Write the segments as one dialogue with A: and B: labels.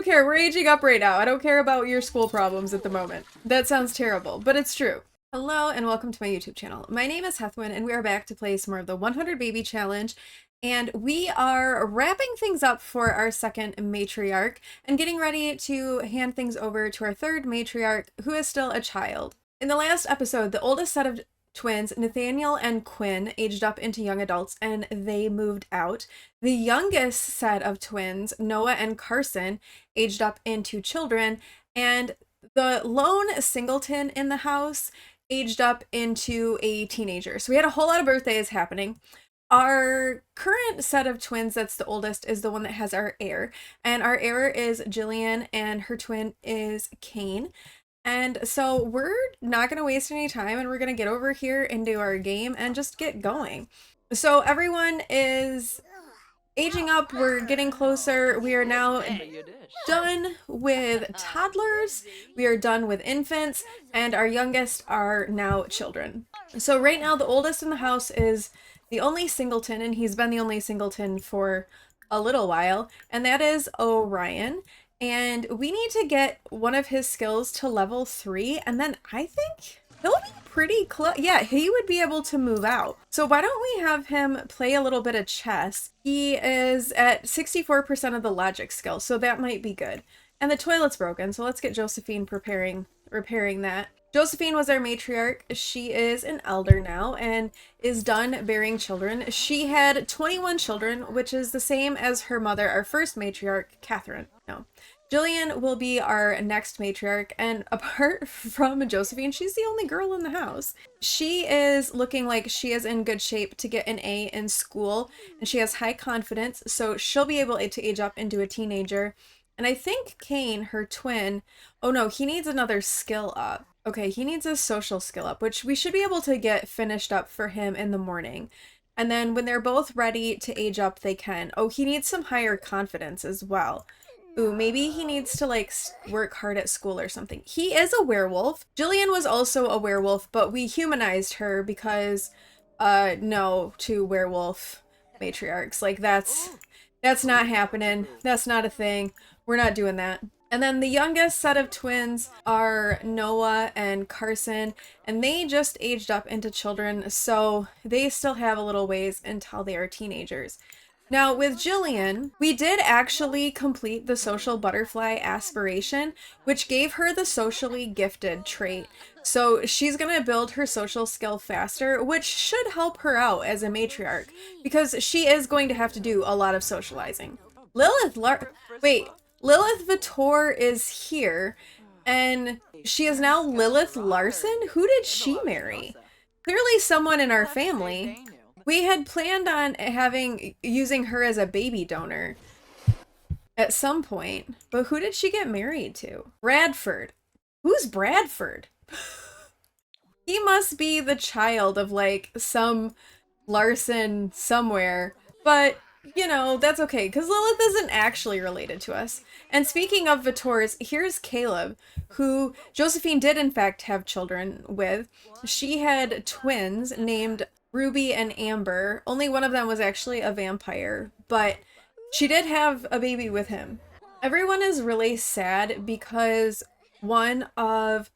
A: care. We're aging up right now. I don't care about your school problems at the moment. That sounds terrible, but it's true. Hello and welcome to my YouTube channel. My name is Heathwyn and we are back to play some more of the 100 Baby Challenge. And we are wrapping things up for our second matriarch and getting ready to hand things over to our third matriarch, who is still a child. In the last episode, the oldest set of twins, Nathaniel and Quinn, aged up into young adults and they moved out. The youngest set of twins, Noah and Carson, aged up into children, and the lone singleton in the house aged up into a teenager. So we had a whole lot of birthdays happening. Our current set of twins, that's the oldest, is the one that has our heir. And our heir is Jillian and her twin is Kane. And so we're not going to waste any time and we're going to get over here into our game and just get going. So everyone is aging up. We're getting closer. We are now done with toddlers. We are done with infants, and our youngest are now children. So right now the oldest in the house is the only singleton, and he's been the only singleton for a little while, and that is Orion. And we need to get one of his skills to level 3, and then I think he'll be pretty close. Yeah, he would be able to move out. So why don't we have him play a little bit of chess? He is at 64% of the logic skill, so that might be good. And the toilet's broken, so let's get Josephine repairing that. Josephine was our matriarch. She is an elder now and is done bearing children. She had 21 children, which is the same as her mother, our first matriarch, Catherine. No. Jillian will be our next matriarch, and apart from Josephine, she's the only girl in the house. She is looking like she is in good shape to get an A in school, and she has high confidence, so she'll be able to age up into a teenager. And I think Kane, her twin, oh no, he needs another skill up. Okay, he needs a social skill up, which we should be able to get finished up for him in the morning. And then when they're both ready to age up, they can. Oh, he needs some higher confidence as well. Ooh, maybe he needs to like work hard at school or something. He is a werewolf. Jillian was also a werewolf, but we humanized her because no to werewolf matriarchs. Like that's not happening. That's not a thing. We're not doing that. And then the youngest set of twins are Noah and Carson, and they just aged up into children, so they still have a little ways until they are teenagers. Now, with Jillian, we did actually complete the social butterfly aspiration, which gave her the socially gifted trait. So she's going to build her social skill faster, which should help her out as a matriarch, because she is going to have to do a lot of socializing. Lilith Vitor is here, and she is now Lilith Larson? Who did she marry? Clearly someone in our family. We had planned on using her as a baby donor at some point, but who did she get married to? Bradford. Who's Bradford? He must be the child of like some Larson somewhere, but you know, that's okay, because Lilith isn't actually related to us. And speaking of Vitors, here's Caleb, who Josephine did in fact have children with. She had twins named Ruby and Amber. Only one of them was actually a vampire, but she did have a baby with him. Everyone is really sad because one of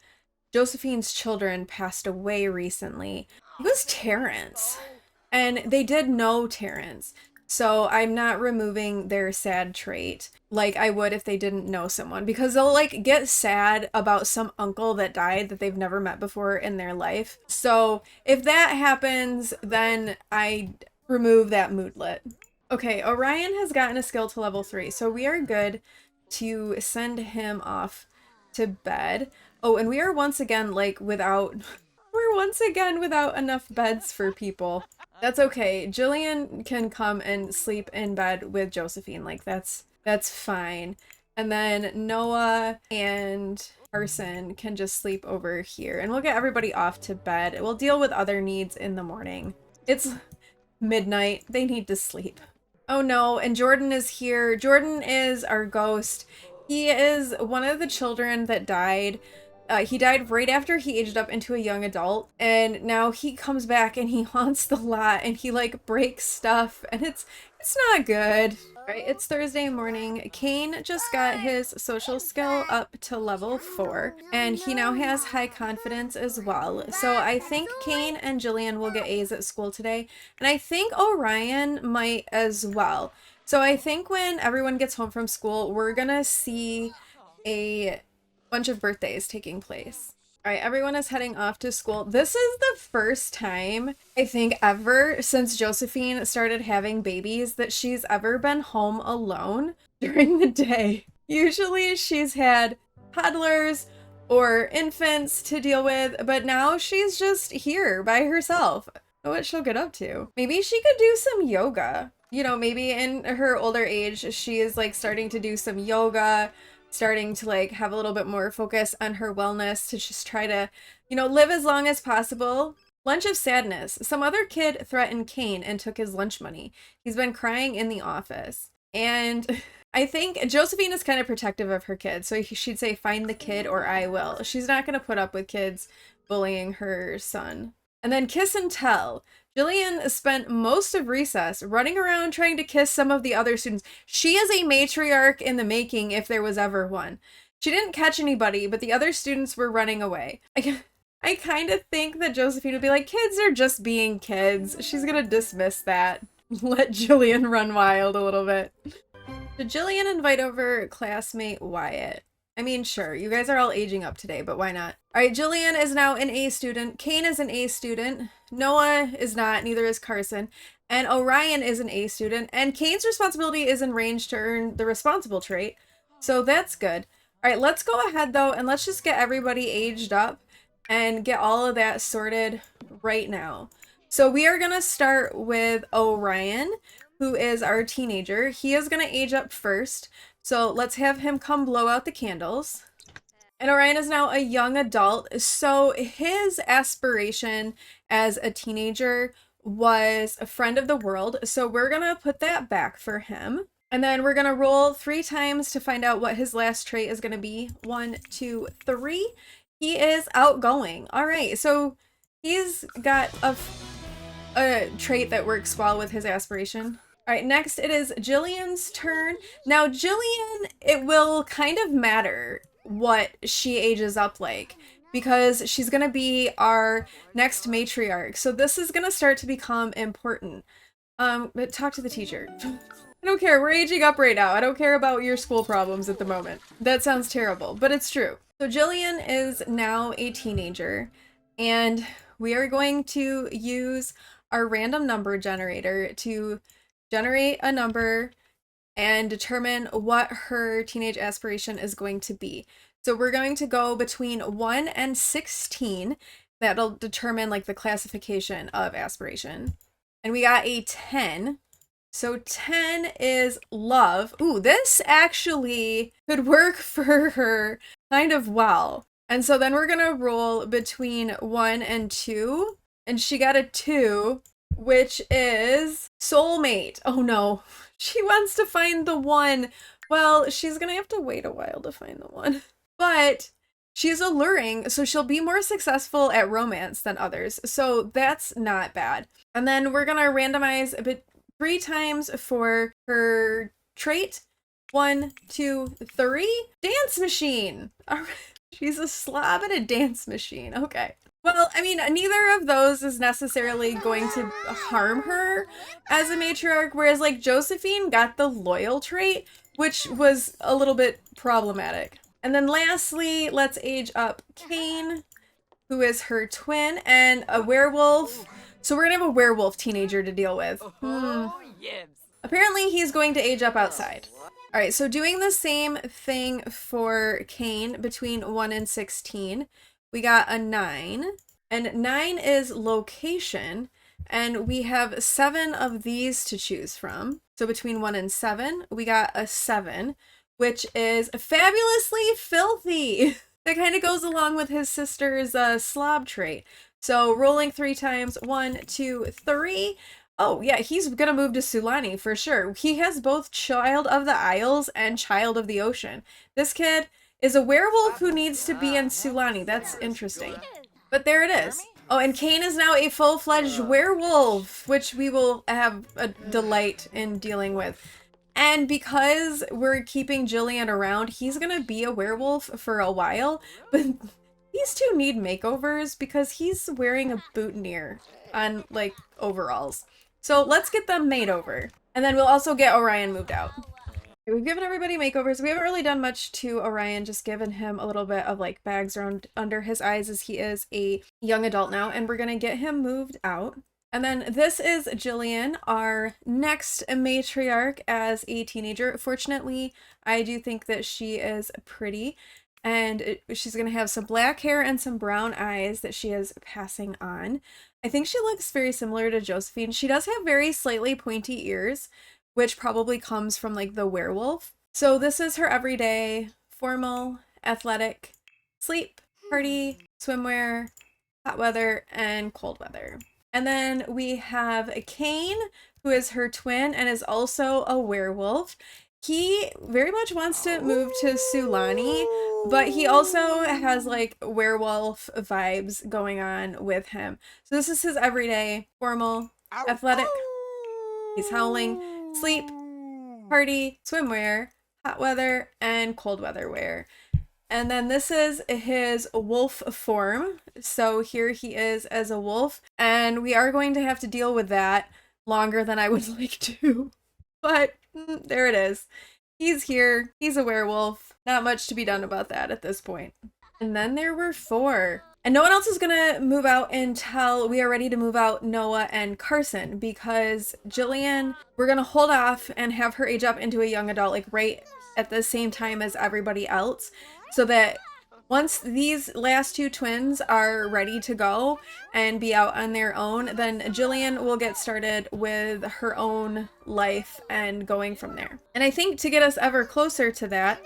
A: Josephine's children passed away recently. It was Terrence, and they did know Terrence. So I'm not removing their sad trait like I would if they didn't know someone, because they'll like get sad about some uncle that died that they've never met before in their life. So if that happens, then I remove that moodlet. Okay, Orion has gotten a skill to level 3, so we are good to send him off to bed. Oh, and we are once again like without enough beds for people. That's okay. Jillian can come and sleep in bed with Josephine. Like that's fine. And then Noah and Carson can just sleep over here, and we'll get everybody off to bed. We'll deal with other needs in the morning. It's midnight. They need to sleep. Oh no, and Jordan is here. Jordan is our ghost. He is one of the children that died. He died right after he aged up into a young adult, and now he comes back and he haunts the lot and he like breaks stuff, and it's not good. Alright, it's Thursday morning. Kane just got his social skill up to level 4, and he now has high confidence as well. So I think Kane and Jillian will get A's at school today, and I think Orion might as well. So I think when everyone gets home from school, we're gonna see a bunch of birthdays taking place. All right, everyone is heading off to school. This is the first time, I think, ever since Josephine started having babies that she's ever been home alone during the day. Usually she's had toddlers or infants to deal with, but now she's just here by herself. I don't know what she'll get up to. Maybe she could do some yoga. You know, maybe in her older age, she is like starting to do some yoga, starting to like have a little bit more focus on her wellness to just try to, you know, live as long as possible. Lunch of sadness. Some other kid threatened Kane and took his lunch money. He's been crying in the office. And I think Josephine is kind of protective of her kids. So she'd say, find the kid or I will. She's not going to put up with kids bullying her son. And then kiss and tell. Jillian spent most of recess running around trying to kiss some of the other students. She is a matriarch in the making if there was ever one. She didn't catch anybody, but the other students were running away. I kind of think that Josephine would be like, kids are just being kids. She's gonna dismiss that. Let Jillian run wild a little bit. Did Jillian invite over classmate Wyatt? I mean, sure, you guys are all aging up today, but why not? All right, Jillian is now an A student. Kane is an A student. Noah is not, neither is Carson. And Orion is an A student. And Kane's responsibility is in range to earn the responsible trait. So that's good. All right, let's go ahead though, and let's just get everybody aged up and get all of that sorted right now. So we are gonna start with Orion, who is our teenager. He is gonna age up first. So let's have him come blow out the candles. And Orion is now a young adult. So his aspiration as a teenager was a friend of the world. So we're going to put that back for him. And then we're going to roll 3 times to find out what his last trait is going to be. 1, 2, 3. He is outgoing. All right. So he's got a trait that works well with his aspiration. All right, next it is Jillian's turn. Now Jillian, it will kind of matter what she ages up like because she's going to be our next matriarch. So this is going to start to become important. But talk to the teacher. I don't care. We're aging up right now. I don't care about your school problems at the moment. That sounds terrible, but it's true. So Jillian is now a teenager and we are going to use our random number generator to generate a number and determine what her teenage aspiration is going to be. So we're going to go between 1 and 16. That'll determine like the classification of aspiration. And we got a 10. So 10 is love. Ooh, this actually could work for her kind of well. And so then we're gonna roll between 1 and 2. And she got a 2. Which is soulmate. Oh no, she wants to find the one. Well, she's gonna have to wait a while to find the one. But she's alluring, so she'll be more successful at romance than others. So that's not bad. And then we're gonna randomize a bit 3 times for her trait. 1, 2, 3. Dance machine. All right. She's a slob at a dance machine. Okay. Well, I mean, neither of those is necessarily going to harm her as a matriarch, whereas like Josephine got the loyal trait, which was a little bit problematic. And then lastly, let's age up Kane, who is her twin, and a werewolf. So we're gonna have a werewolf teenager to deal with. Apparently he's going to age up outside. All right, so doing the same thing for Kane between 1 and 16. We got a 9, and 9 is location, and we have 7 of these to choose from. So between 1 and 7, we got a 7, which is fabulously filthy. That kind of goes along with his sister's slob trait. So rolling 3 times, 1, 2, 3. Oh yeah, he's gonna move to Sulani for sure. He has both Child of the Isles and Child of the Ocean. This kid is a werewolf who needs to be in Sulani. That's interesting. But there it is. Oh, and Kane is now a full-fledged werewolf, which we will have a delight in dealing with. And because we're keeping Jillian around, he's gonna be a werewolf for a while, but these two need makeovers because he's wearing a boutonniere on, like, overalls. So let's get them made over. And then we'll also get Orion moved out. We've given everybody makeovers. We haven't really done much to Orion, just given him a little bit of like bags around under his eyes as he is a young adult now, and we're gonna get him moved out. And then this is Jillian, our next matriarch as a teenager. Fortunately, I do think that she is pretty, and she's gonna have some black hair and some brown eyes that she is passing on. I think she looks very similar to Josephine. She does have very slightly pointy ears, which probably comes from like the werewolf. So this is her everyday, formal, athletic, sleep, party, swimwear, hot weather, and cold weather. And then we have Kane, who is her twin and is also a werewolf. He very much wants to move to Sulani, but he also has like werewolf vibes going on with him. So this is his everyday, formal, athletic, he's howling, sleep, party, swimwear, hot weather, and cold weather wear. And then this is his wolf form. So here he is as a wolf, and we are going to have to deal with that longer than I would like to. But there it is. He's here. He's a werewolf. Not much to be done about that at this point. And then there were 4. And no one else is gonna move out until we are ready to move out Noah and Carson, because Jillian, we're gonna hold off and have her age up into a young adult, like right at the same time as everybody else, so that once these last 2 twins are ready to go and be out on their own, then Jillian will get started with her own life and going from there. And I think to get us ever closer to that,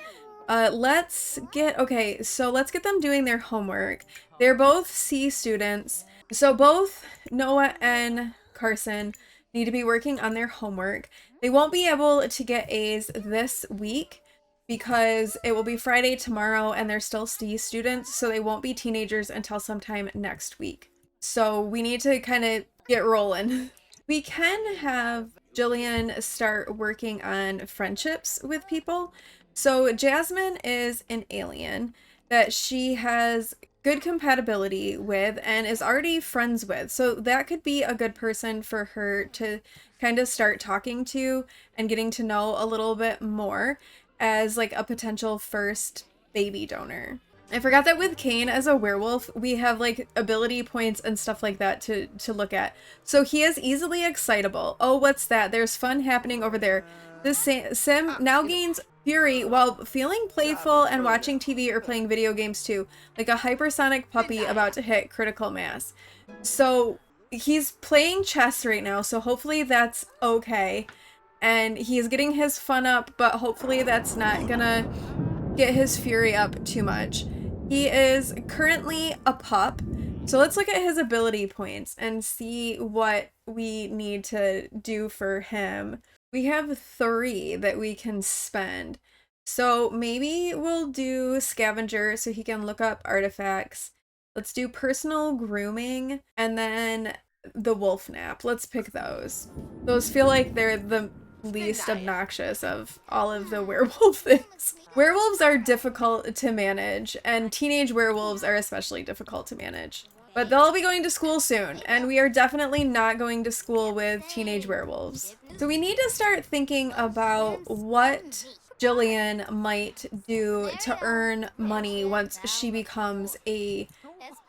A: let's get them doing their homework. They're both C students, so both Noah and Carson need to be working on their homework. They won't be able to get A's this week because it will be Friday tomorrow and they're still C students, so they won't be teenagers until sometime next week. So we need to kind of get rolling. We can have Jillian start working on friendships with people. So Jasmine is an alien that she has good compatibility with and is already friends with. So that could be a good person for her to kind of start talking to and getting to know a little bit more as like a potential first baby donor. I forgot that with Kane as a werewolf, we have like ability points and stuff like that to look at. So he is easily excitable. Oh, what's that? There's fun happening over there. This sim now gains fury while feeling playful and watching TV or playing video games too, like a hypersonic puppy about to hit critical mass. So he's playing chess right now, so hopefully that's okay. And he's getting his fun up, but hopefully that's not gonna get his fury up too much. He is currently a pup, so let's look at his ability points and see what we need to do for him. We have 3 that we can spend. So maybe we'll do scavenger so he can look up artifacts. Let's do personal grooming and then the wolf nap. Let's pick those. Those feel like they're the least obnoxious of all of the werewolf things. Werewolves are difficult to manage, and teenage werewolves are especially difficult to manage. But they'll be going to school soon, and we are definitely not going to school with teenage werewolves. So we need to start thinking about what Jillian might do to earn money once she becomes a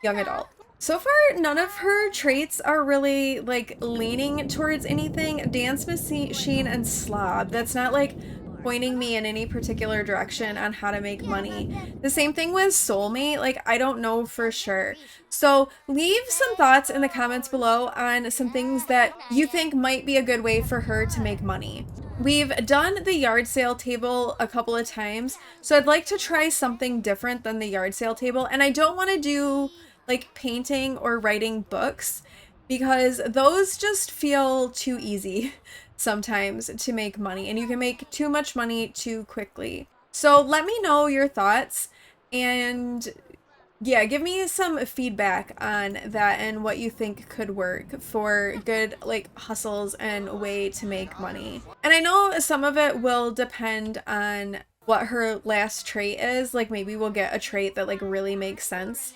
A: young adult. So far, none of her traits are really, like, leaning towards anything. Dance machine and slob. That's not, like, pointing me in any particular direction on how to make money. The same thing with soulmate. Like, I don't know for sure. So leave some thoughts in the comments below on some things that you think might be a good way for her to make money. We've done the yard sale table a couple of times, so I'd like to try something different than the yard sale table. And I don't want to do like painting or writing books because those just feel too easy sometimes to make money, and you can make too much money too quickly. So let me know your thoughts, and Yeah, give me some feedback on that and what you think could work for good, like, hustles and way to make money. And I know some of it will depend on what her last trait is. Like, maybe we'll get a trait that, like, really makes sense.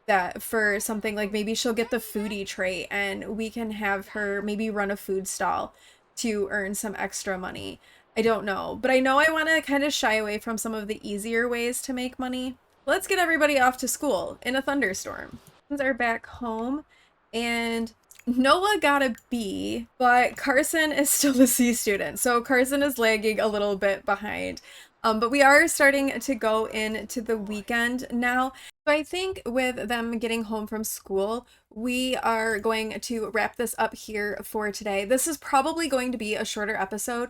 A: That for something like maybe she'll get the foodie trait and we can have her maybe run a food stall to earn some extra money. I don't know, but I know I want to kind of shy away from some of the easier ways to make money. Let's get everybody off to school in a thunderstorm. Are back home and Noah got a B, but Carson is still a C student. So Carson is lagging a little bit behind. But we are starting to go into the weekend now. So I think with them getting home from school, we are going to wrap this up here for today. This is probably going to be a shorter episode,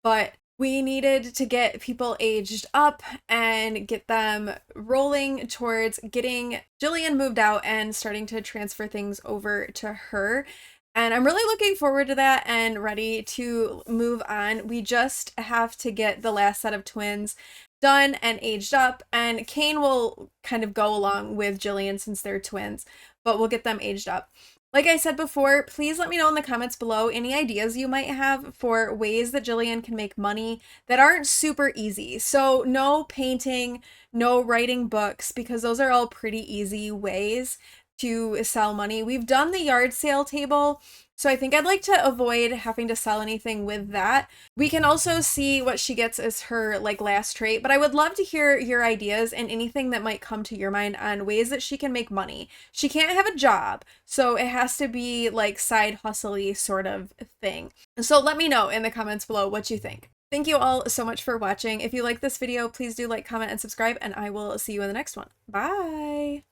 A: but we needed to get people aged up and get them rolling towards getting Jillian moved out and starting to transfer things over to her. And I'm really looking forward to that and ready to move on. We just have to get the last set of twins done and aged up, and Kane will kind of go along with Jillian since they're twins, but we'll get them aged up. Like I said before, please let me know in the comments below any ideas you might have for ways that Jillian can make money that aren't super easy. So no painting, no writing books, because those are all pretty easy ways to sell money. We've done the yard sale table, so I think I'd like to avoid having to sell anything with that. We can also see what she gets as her like last trait, but I would love to hear your ideas and anything that might come to your mind on ways that she can make money. She can't have a job, so it has to be like side hustle-y sort of thing. So let me know in the comments below what you think. Thank you all so much for watching. If you like this video, please do like, comment, and subscribe, and I will see you in the next one. Bye!